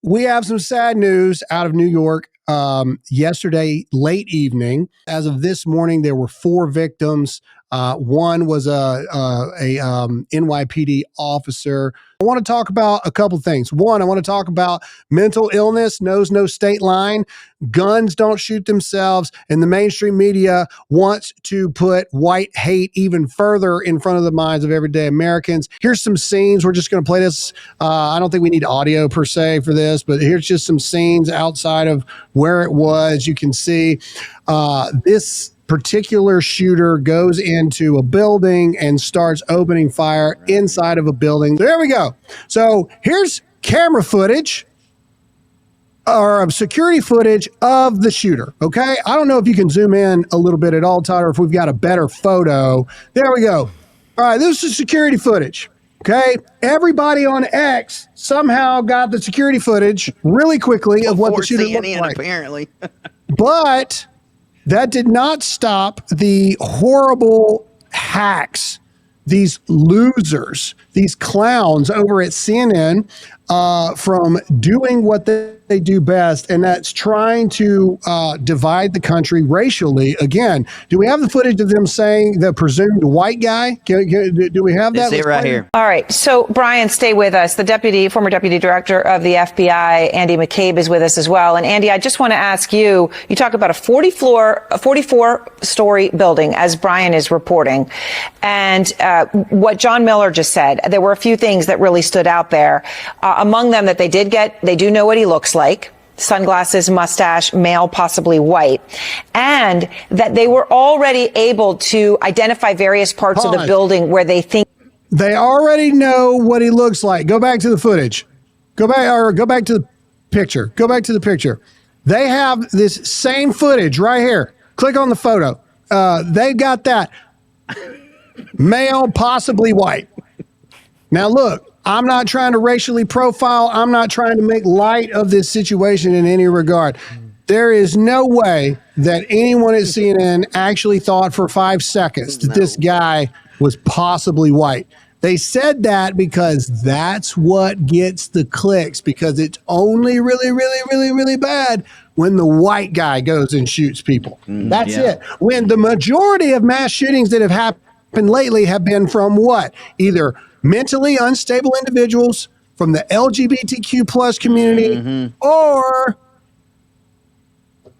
We have some sad news out of New York. Yesterday, late evening. As of this morning, there were 4 victims. One was a NYPD officer. I want to talk about a couple things. One, I want to talk about mental illness knows no state line. Guns don't shoot themselves, and the mainstream media wants to put white hate even further in front of the minds of everyday Americans. Here's some scenes. We're just going to play this. I don't think we need audio per se for this, but here's just some scenes outside of where it was. You can see this particular shooter goes into a building and starts opening fire inside of a building. There we go. So here's camera footage or security footage of the shooter. Okay. I don't know if you can zoom in a little bit at all, Todd, or if we've got a better photo. There we go. All right. This is security footage. Okay. Everybody on X somehow got the security footage really quickly of what the shooter looked like. Apparently. But that did not stop the horrible hacks, these losers, these clowns over at CNN from doing what they do best, and that's trying to divide the country racially. Again, do we have the footage of them saying the presumed white guy? Do we have that? It's it right here. All right. So, Brian, stay with us. The former deputy director of the FBI, Andy McCabe, is with us as well. And Andy, I just want to ask you, you talk about a 44-story building, as Brian is reporting. And what John Miller just said, there were a few things that really stood out there. Among them that they do know what he looks like. Sunglasses, mustache, male, possibly white, and that they were already able to identify various parts of the building where they think they already know what he looks like. Go back to the footage. Go back to the picture. Go back to the picture. They have this same footage right here. Click on the photo. They got that. Male, possibly white. Now look, I'm not trying to racially profile. I'm not trying to make light of this situation in any regard. There is no way that anyone at CNN actually thought for 5 seconds that this guy was possibly white. They said that because that's what gets the clicks, because it's only really bad when the white guy goes and shoots people. That's it. When the majority of mass shootings that have happened lately have been from what? Either mentally unstable individuals, from the LGBTQ plus community, or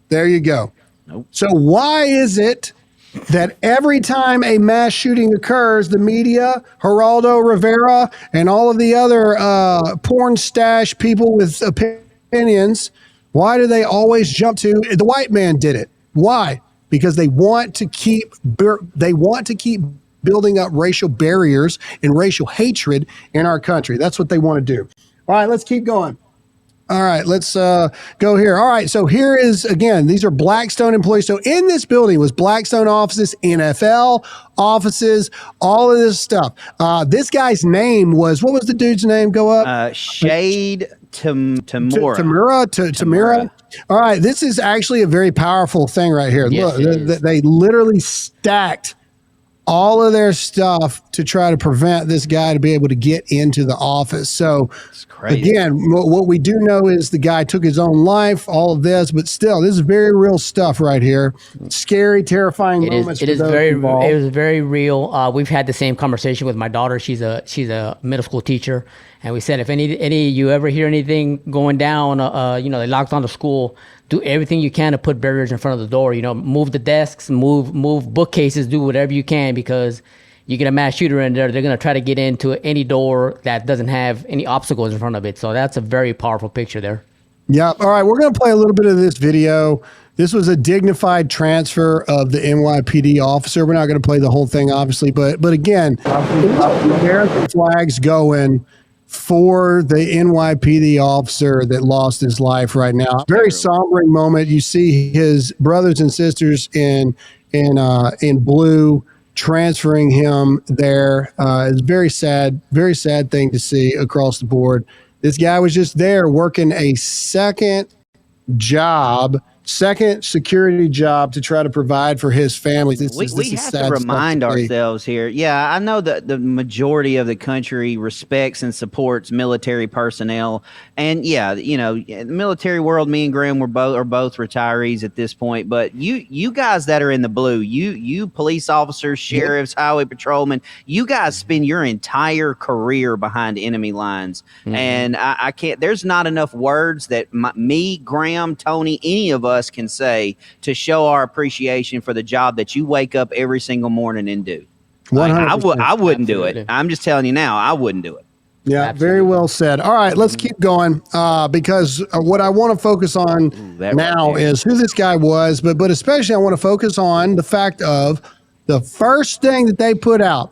there you go. Nope. So why is it that every time a mass shooting occurs, the media, Geraldo Rivera, and all of the other porn stash people with opinions, why do they always jump to the white man did it? Why? Because they want to keep building up racial barriers and racial hatred in our country. That's what they want to do. All right, let's keep going. All right, let's go here. All right, so here is, again, these are Blackstone employees. So in this building was Blackstone offices, NFL offices, all of this stuff. This guy's name was, what was the dude's name? Go up. Shade Tamura. Tamura. All right, this is actually a very powerful thing right here. Yes, Look, they literally stacked all of their stuff to try to prevent this guy to be able to get into the office. So again, what we do know is the guy took his own life, all of this, but still, this is very real stuff right here. Scary, terrifying moments. It was very real. We've had the same conversation with my daughter. She's a middle school teacher. And we said, if any you ever hear anything going down, they locked on the school, do everything you can to put barriers in front of the door. Move the desks, move bookcases, do whatever you can, because you get a mass shooter in there, they're going to try to get into any door that doesn't have any obstacles in front of it. So that's a very powerful picture there. Yeah. All right. We're going to play a little bit of this video. This was a dignified transfer of the NYPD officer. We're not going to play the whole thing, obviously, but again, American flags going for the NYPD officer that lost his life right now. Very sombering moment. You see his brothers and sisters in blue transferring him there. It's very sad thing to see across the board. This guy was just there working a second job second security job to try to provide for his family. We have to remind ourselves here. Yeah, I know that the majority of the country respects and supports military personnel, and yeah, you know, the military world. Me and Graham are both retirees at this point. But you guys that are in the blue, you police officers, sheriffs, highway patrolmen, you guys spend your entire career behind enemy lines, and I can't. There's not enough words that me, Graham, Tony, any of us can say to show our appreciation for the job that you wake up every single morning and do. I wouldn't do it. I'm just telling you now, I wouldn't do it. Yeah, absolutely. Very well said. All right, let's keep going because what I want to focus on now is who this guy was, but especially I want to focus on the fact of the first thing that they put out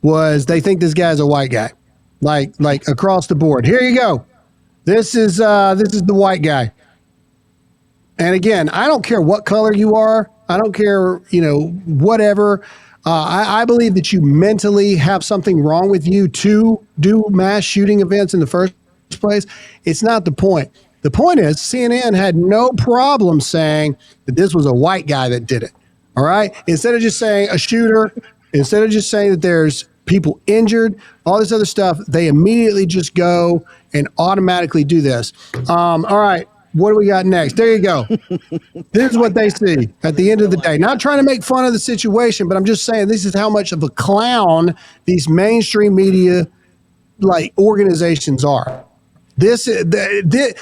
was they think this guy's a white guy, like across the board. Here you go. This is the white guy. And again, I don't care what color you are. I don't care, whatever. I believe that you mentally have something wrong with you to do mass shooting events in the first place. It's not the point. The point is CNN had no problem saying that this was a white guy that did it. All right. Instead of just saying a shooter, instead of just saying that there's people injured, all this other stuff, they immediately just go and automatically do this. All right. What do we got next? There you go. This is what they see at the end of the day. Not trying to make fun of the situation, but I'm just saying this is how much of a clown these mainstream media organizations are. This Dave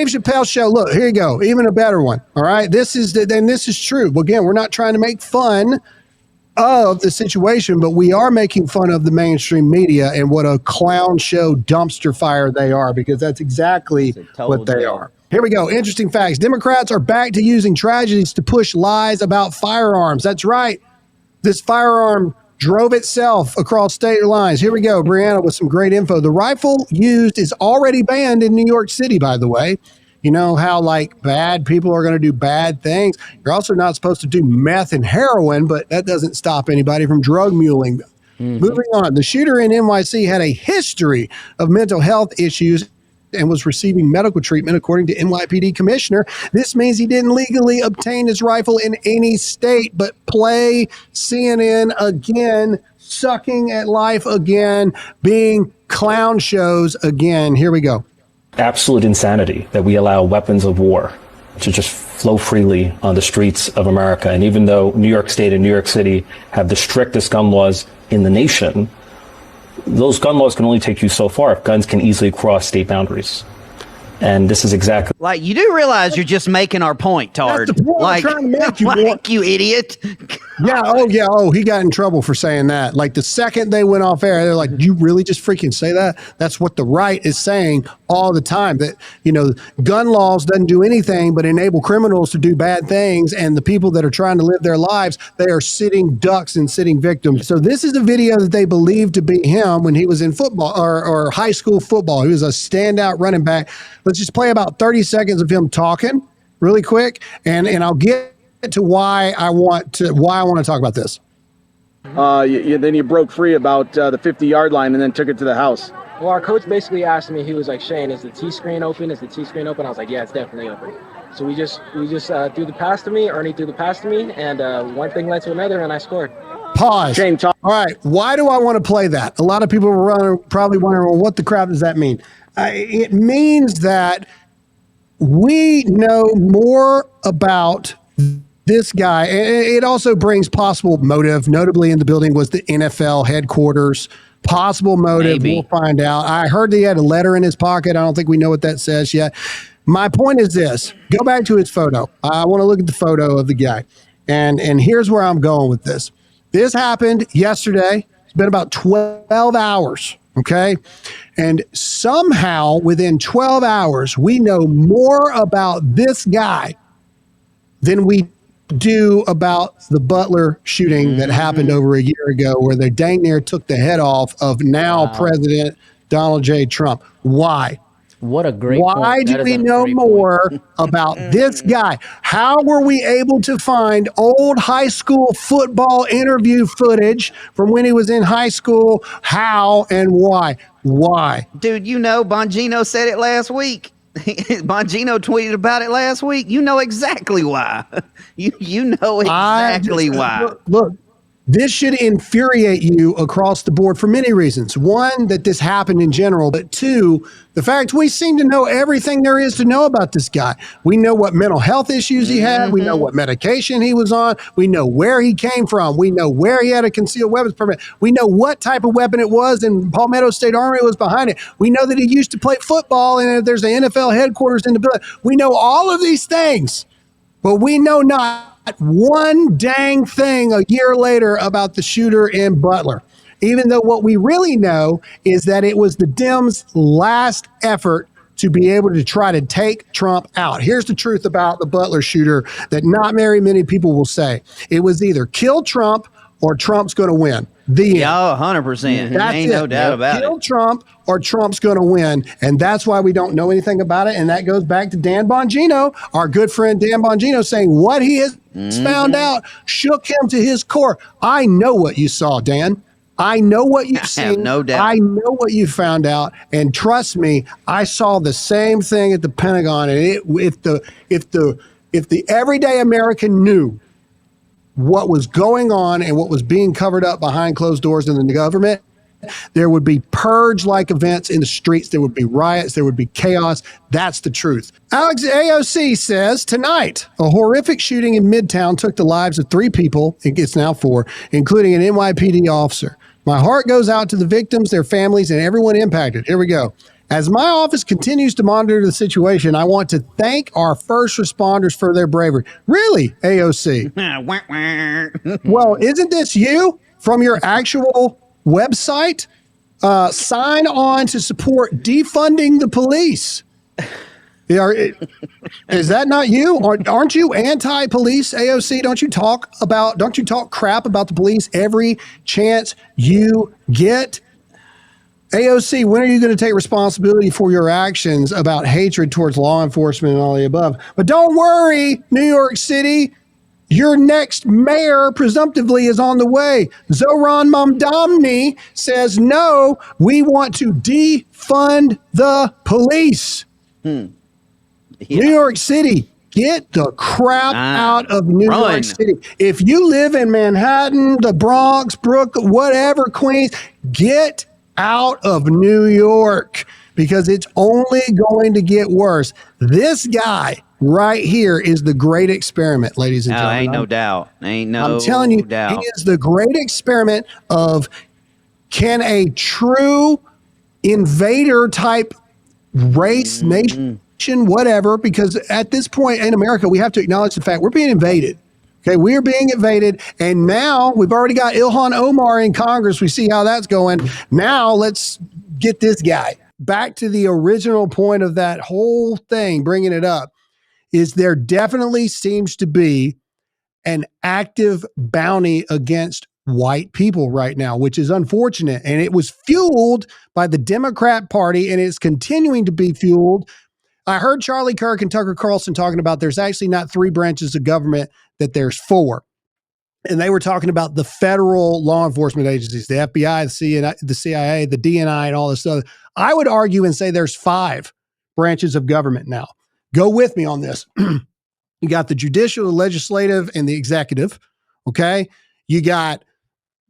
Chappelle show. Look, here you go. Even a better one. All right. This is true. Again, we're not trying to make fun of the situation, but we are making fun of the mainstream media and what a clown show dumpster fire they are, because that's exactly what they are. Here we go. Interesting facts. Democrats are back to using tragedies to push lies about firearms. That's right. This firearm drove itself across state lines. Here we go. Brianna with some great info. The rifle used is already banned in New York City, by the way. You know how bad people are going to do bad things. You're also not supposed to do meth and heroin, but that doesn't stop anybody from drug muling. Moving on. The shooter in NYC had a history of mental health issues and was receiving medical treatment, according to NYPD commissioner. This means he didn't legally obtain his rifle in any state. But play CNN again, sucking at life again, being clown shows again. Here we go. Absolute insanity that we allow weapons of war to just flow freely on the streets of America. And even though New York State and New York City have the strictest gun laws in the nation, those gun laws can only take you so far if guns can easily cross state boundaries. And this is exactly you do realize you're just making our point, Tard. That's the point I'm trying to make, you idiot. Oh, he got in trouble for saying that. The second they went off air, they're like, you really just freaking say that? That's what the right is saying all the time, that, gun laws doesn't do anything but enable criminals to do bad things. And the people that are trying to live their lives, they are sitting ducks and sitting victims. So this is a video that they believe to be him when he was in football or high school football. He was a standout running back. Let's just play about 30 seconds of him talking really quick. And I'll get to why I want to talk about this. Then you broke free about the 50-yard line and then took it to the house. Well, our coach basically asked me, he was like, Shane, is the T-screen open? Is the T-screen open? I was like, yeah, it's definitely open. So we just threw the pass to me, Ernie threw the pass to me, and one thing led to another, and I scored. Pause. Shane, all right, why do I want to play that? A lot of people are probably wondering, well, what the crap does that mean? It means that we know more about this guy. It also brings possible motive. Notably in the building was the NFL headquarters. Possible motive. Maybe. We'll find out. I heard he had a letter in his pocket. I don't think we know what that says yet. My point is this. Go back to his photo. I want to look at the photo of the guy. And here's where I'm going with this. This happened yesterday. It's been about 12 hours. Okay. And somehow within 12 hours, we know more about this guy than we do about the Butler shooting that happened over a year ago, where they dang near took the head off of President Donald J. Trump. Why? What a great Why point. do we know more about this guy? How were we able to find old high school football interview footage from when he was in high school? How and why? Why? Dude, Bongino said it last week. Bongino tweeted about it last week. You know exactly why. You know exactly why. Look, this should infuriate you across the board for many reasons. One, that this happened in general, but two, the fact we seem to know everything there is to know about this guy. We know what mental health issues he had. We know what medication he was on. We know where he came from. We know where he had a concealed weapons permit. We know what type of weapon it was, and Palmetto State Army was behind it. We know that he used to play football, and there's an NFL headquarters in the building. We know all of these things, but we know not one dang thing a year later about the shooter in Butler, even though what we really know is that it was the Dems' last effort to be able to try to take Trump out. Here's the truth about the Butler shooter that not very many people will say. It was either kill Trump or Trump's going to win. Yeah, 100%. That's Ain't no doubt about Kill it. Trump or Trump's going to win. And that's why we don't know anything about it. And that goes back to Dan Bongino, our good friend Dan Bongino, saying what he has found out shook him to his core. I know what you saw, Dan. I know what you've seen. I have no doubt. I know what you found out. And trust me, I saw the same thing at the Pentagon. And if the everyday American knew what was going on and what was being covered up behind closed doors in the government, there would be purge-like events in the streets. There would be riots. There would be chaos. That's the truth. Alex AOC says tonight, a horrific shooting in Midtown took the lives of 3 people. It's now 4, including an NYPD officer. My heart goes out to the victims, their families, and everyone impacted. Here we go. As my office continues to monitor the situation, I want to thank our first responders for their bravery. Really, AOC? Well, isn't this you from your actual website? Sign on to support defunding the police. Is that not you? Aren't you anti-police, AOC? Don't you talk crap about the police every chance you get? AOC, when are you going to take responsibility for your actions about hatred towards law enforcement and all the above? But don't worry, New York City, your next mayor presumptively is on the way. Zohran Mamdani says, no, we want to defund the police. Yeah. New York City, get the crap out of New York City. If you live in Manhattan, the Bronx, Brooklyn, whatever, Queens, get out of New York, because it's only going to get worse. This guy right here is the great experiment, ladies and gentlemen. Ain't no doubt. I'm telling you, he is the great experiment of, can a true invader type race, nation, whatever, because at this point in America, we have to acknowledge the fact we're being invaded. Okay, we are being invaded, and now we've already got Ilhan Omar in Congress. We see how that's going. Now let's get this guy. Back to the original point of that whole thing, bringing it up, is there definitely seems to be an active bounty against white people right now, which is unfortunate. And it was fueled by the Democrat Party, and it's continuing to be fueled. I heard Charlie Kirk and Tucker Carlson talking about there's actually not 3 branches of government, that there's 4. And they were talking about the federal law enforcement agencies, the FBI, the CIA, the DNI, and all this stuff. I would argue and say there's 5 branches of government now. Go with me on this. You got the judicial, the legislative, and the executive. Okay. You got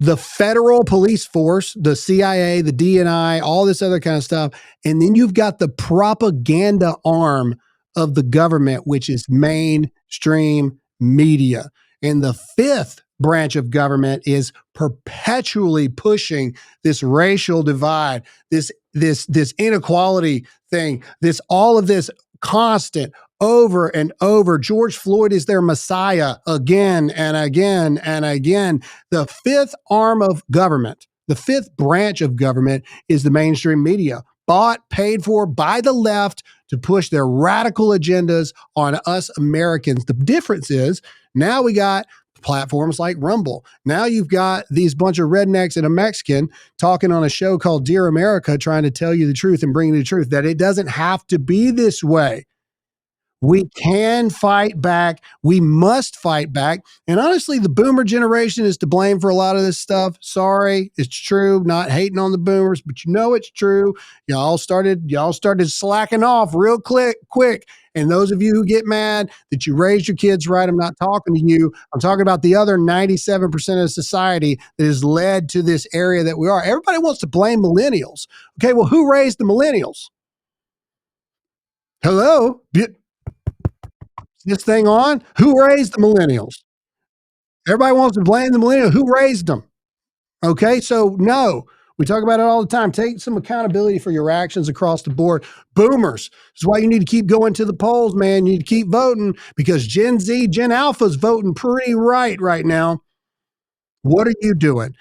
the federal police force, the CIA, the DNI, all this other kind of stuff. And then you've got the propaganda arm of the government, which is mainstream media. And the 5th branch of government is perpetually pushing this racial divide, this inequality thing, all of this constant over and over. George Floyd is their messiah again and again and again. The 5th arm of government, the 5th branch of government, is the mainstream media, bought, paid for by the left to push their radical agendas on us Americans. The difference is now we got platforms like Rumble. Now you've got these bunch of rednecks and a Mexican talking on a show called Dear America, trying to tell you the truth and bring you the truth, that it doesn't have to be this way. We can fight back. We must fight back. And honestly, the boomer generation is to blame for a lot of this stuff. Sorry, it's true. Not hating on the boomers, but you know it's true. Y'all started slacking off real quick. And those of you who get mad that you raised your kids right, I'm not talking to you. I'm talking about the other 97% of society that has led to this area that we are. Everybody wants to blame millennials. Okay, well, who raised the millennials? Hello? This thing on? Who raised the millennials? Everybody wants to blame the millennials. Who raised them? Okay, so no, we talk about it all the time. Take some accountability for your actions across the board. Boomers, this is why you need to keep going to the polls, man. You need to keep voting because Gen Z, Gen Alpha's voting pretty right now. What are you doing?